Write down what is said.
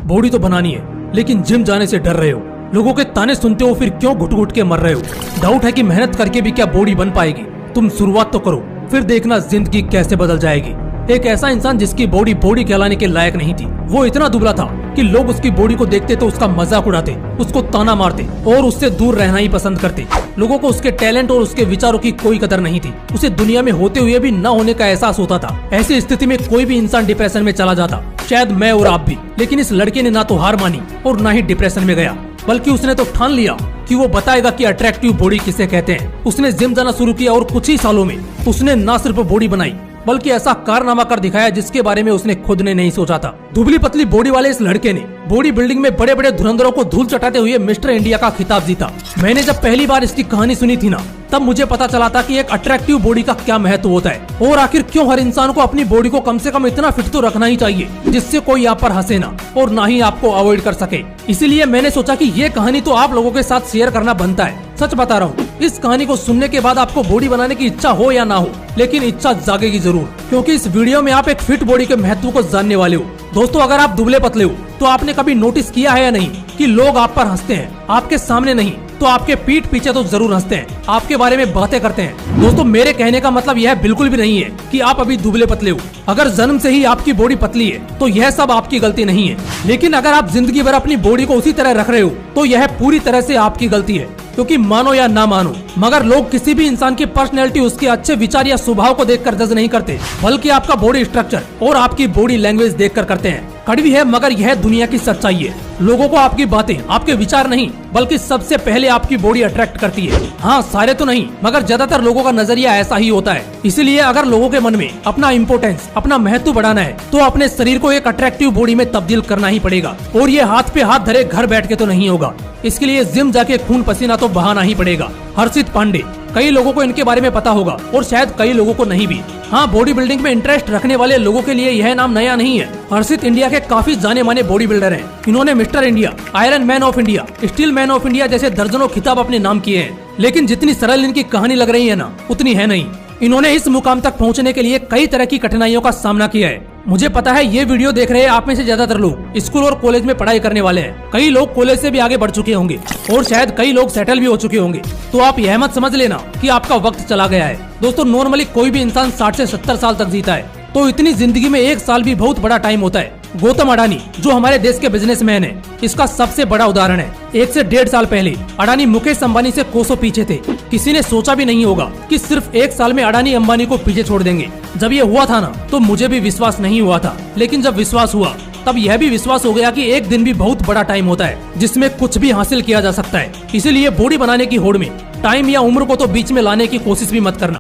Body तो बनानी है, लेकिन जिम जाने से डर रहे हो। लोगों के ताने सुनते हो, फिर क्यों घुट घुट के मर रहे हो। डाउट है कि मेहनत करके भी क्या बॉडी बन पाएगी। तुम शुरुआत तो करो, फिर देखना जिंदगी कैसे बदल जाएगी। एक ऐसा इंसान जिसकी बॉडी कहलाने के लायक नहीं थी, वो इतना दुबला था कि लोग उसकी बॉडी को देखते तो उसका मजाक उड़ाते, उसको ताना मारते और उससे दूर रहना ही पसंद करते। लोगों को उसके टैलेंट और उसके विचारों की कोई कदर नहीं थी। उसे दुनिया में होते हुए भी न होने का एहसास होता था। ऐसी स्थिति में कोई भी इंसान डिप्रेशन में चला जाता, शायद मैं और आप भी। लेकिन इस लड़के ने ना तो हार मानी और ना ही डिप्रेशन में गया, बल्कि उसने तो ठान लिया कि वो बताएगा कि अट्रैक्टिव बॉडी किसे कहते हैं। उसने जिम जाना शुरू किया और कुछ ही सालों में उसने न सिर्फ बॉडी बनाई, बल्कि ऐसा कारनामा कर दिखाया जिसके बारे में उसने खुद ने नहीं सोचा था। दुबली पतली बॉडी वाले इस लड़के ने बॉडी बिल्डिंग में बड़े बड़े धुरंधरों को धूल चटाते हुए मिस्टर इंडिया का खिताब जीता। मैंने जब पहली बार इसकी कहानी सुनी थी ना, तब मुझे पता चला था कि एक अट्रैक्टिव बॉडी का क्या महत्व होता है और आखिर क्यों हर इंसान को अपनी बॉडी को कम से कम इतना फिट तो रखना ही चाहिए जिससे कोई आप पर हंसे ना और ना ही आपको अवॉइड कर सके। इसीलिए मैंने सोचा कि ये कहानी तो आप लोगों के साथ शेयर करना बनता है। सच बता रहा हूँ, इस कहानी को सुनने के बाद आपको बॉडी बनाने की इच्छा हो या ना हो, लेकिन इच्छा जागेगी जरूर, क्योंकि इस वीडियो में आप एक फिट बॉडी के महत्व को जानने वाले हो। दोस्तों, अगर आप दुबले पतले हो तो आपने कभी नोटिस किया है या नहीं कि लोग आप पर हंसते हैं, आपके सामने नहीं तो आपके पीठ पीछे तो जरूर हंसते हैं, आपके बारे में बातें करते हैं। दोस्तों, मेरे कहने का मतलब यह बिल्कुल भी नहीं है कि आप अभी दुबले पतले हो। अगर जन्म से ही आपकी बॉडी पतली है तो यह सब आपकी गलती नहीं है, लेकिन अगर आप जिंदगी भर अपनी बॉडी को उसी तरह रख रहे हो तो यह पूरी तरह से आपकी गलती है। क्योंकि मानो या ना मानो, मगर लोग किसी भी इंसान की पर्सनैलिटी, उसके अच्छे विचार या स्वभाव को देखकर जज नहीं करते, बल्कि आपका बॉडी स्ट्रक्चर और आपकी बॉडी लैंग्वेज देखकर करते हैं। कड़वी है मगर यह दुनिया की सच्चाई है। लोगों को आपकी बातें, आपके विचार नहीं, बल्कि सबसे पहले आपकी बॉडी अट्रैक्ट करती है। हाँ, सारे तो नहीं, मगर ज्यादातर लोगों का नजरिया ऐसा ही होता है। इसलिए अगर लोगों के मन में अपना इम्पोर्टेंस, अपना महत्व बढ़ाना है तो अपने शरीर को एक अट्रैक्टिव बॉडी में तब्दील करना ही पड़ेगा। और ये हाथ पे हाथ धरे घर बैठ के तो नहीं होगा। इसके लिए जिम जाके खून पसीना तो बहाना ही पड़ेगा। हर्षित पांडे, कई लोगों को इनके बारे में पता होगा और शायद कई लोगों को नहीं भी। हाँ, बॉडी बिल्डिंग में इंटरेस्ट रखने वाले लोगों के लिए यह नाम नया नहीं है। हर्षित इंडिया के काफी जाने माने बॉडी बिल्डर हैं। इन्होंने mister India, iron man of India, steel man of India जैसे दर्जनों खिताब अपने नाम किए हैं। लेकिन जितनी सरल इनकी कहानी लग रही है ना, उतनी है नहीं। इन्होंने इस मुकाम तक पहुंचने के लिए कई तरह की कठिनाइयों का सामना किया है। मुझे पता है ये वीडियो देख रहे आप में से ज्यादातर लोग स्कूल और कॉलेज में पढ़ाई करने वाले हैं। कई लोग कॉलेज से भी आगे बढ़ चुके होंगे और शायद कई लोग सेटल भी हो चुके होंगे। तो आप यह मत समझ लेना कि आपका वक्त चला गया है। दोस्तों, नॉर्मली कोई भी इंसान 60 से 70 साल तक जीता है, तो इतनी जिंदगी में एक साल भी बहुत बड़ा टाइम होता है। गौतम अडानी, जो हमारे देश के बिजनेसमैन है, इसका सबसे बड़ा उदाहरण है। 1 से 1.5 साल पहले अडानी मुकेश अंबानी से कोसों पीछे थे। किसी ने सोचा भी नहीं होगा कि सिर्फ 1 साल में अडानी अंबानी को पीछे छोड़ देंगे। जब ये हुआ था ना, तो मुझे भी विश्वास नहीं हुआ था, लेकिन जब विश्वास हुआ तब यह भी विश्वास हो गया कि एक दिन भी बहुत बड़ा टाइम होता है जिसमें कुछ भी हासिल किया जा सकता है। इसीलिए बॉडी बनाने की होड़ में टाइम या उम्र को तो बीच में लाने की कोशिश भी मत करना।